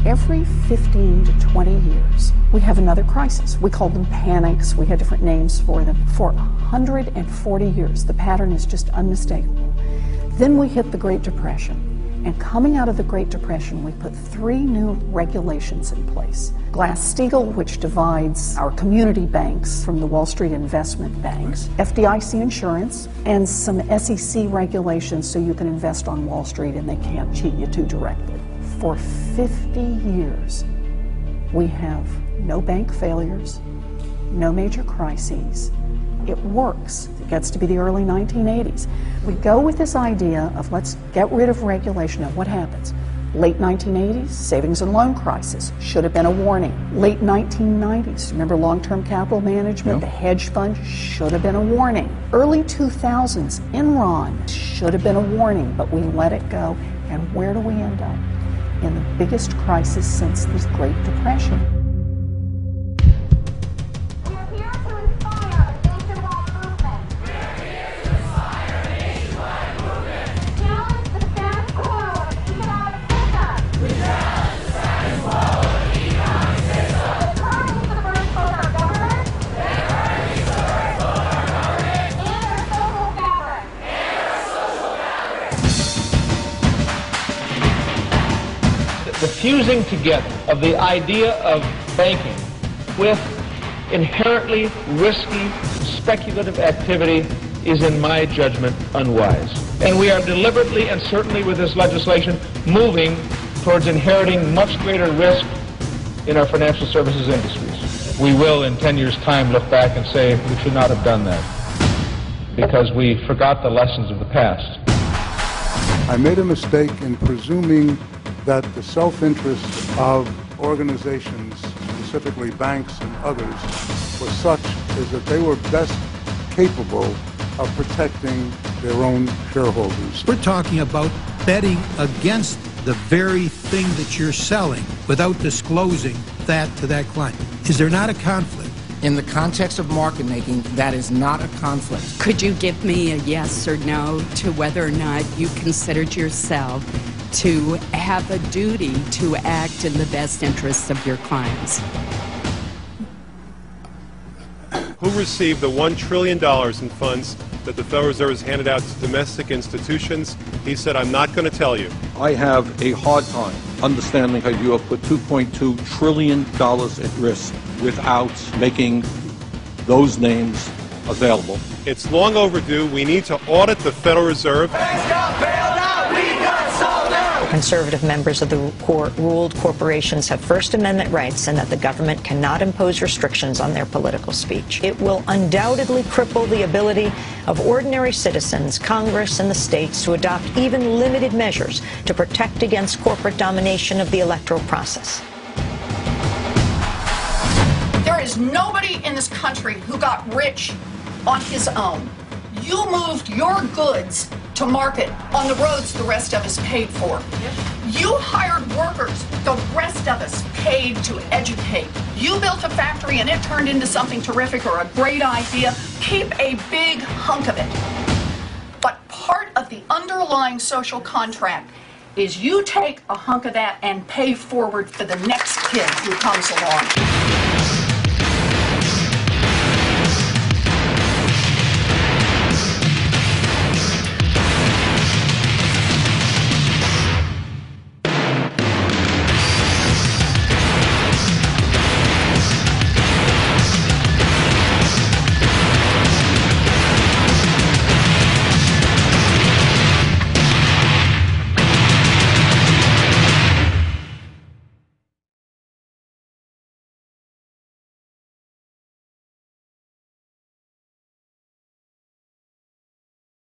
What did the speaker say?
Every 15 to 20 years, we have another crisis. We call them panics. We had different names for them. For 140 years, the pattern is just unmistakable. Then we hit the Great Depression. And coming out of the Great Depression, we put 3 new regulations in place. Glass-Steagall, which divides our community banks from the Wall Street investment banks, FDIC insurance, and some SEC regulations so you can invest on Wall Street and they can't cheat you too directly. For 50 years, we have no bank failures, no major crises. It works. It gets to be the early 1980s. We go with this idea of let's get rid of regulation. Now what happens? Late 1980s, savings and loan crisis. Should have been a warning. Late 1990s, remember long-term capital management? Yep. The hedge fund should have been a warning. Early 2000s, Enron should have been a warning, but we let it go. And where do we end up? In the biggest crisis since the Great Depression. The fusing together of the idea of banking with inherently risky, speculative activity is, in my judgment, unwise. And we are deliberately and certainly with this legislation moving towards inheriting much greater risk in our financial services industries. We will, in 10 years' time, look back and say we should not have done that because we forgot the lessons of the past. I made a mistake in presuming that the self-interest of organizations, specifically banks and others, was such as that they were best capable of protecting their own shareholders. We're talking about betting against the very thing that you're selling without disclosing that to that client. Is there not a conflict? In the context of market making, that is not a conflict. Could you give me a yes or no to whether or not you considered yourself to have a duty to act in the best interests of your clients? Who received the $1 trillion in funds that the Federal Reserve has handed out to domestic institutions? He said, I'm not going to tell you. I have a hard time understanding how you have put $2.2 trillion at risk without making those names available. It's long overdue. We need to audit the Federal Reserve. Conservative members of the court ruled corporations have First Amendment rights and that the government cannot impose restrictions on their political speech. It will undoubtedly cripple the ability of ordinary citizens, Congress, and the states to adopt even limited measures to protect against corporate domination of the electoral process. There is nobody in this country who got rich on his own. You moved your goods to market on the roads the rest of us paid for. You hired workers the rest of us paid to educate. You built a factory and it turned into something terrific or a great idea. Keep a big hunk of it. But part of the underlying social contract is you take a hunk of that and pay forward for the next kid who comes along.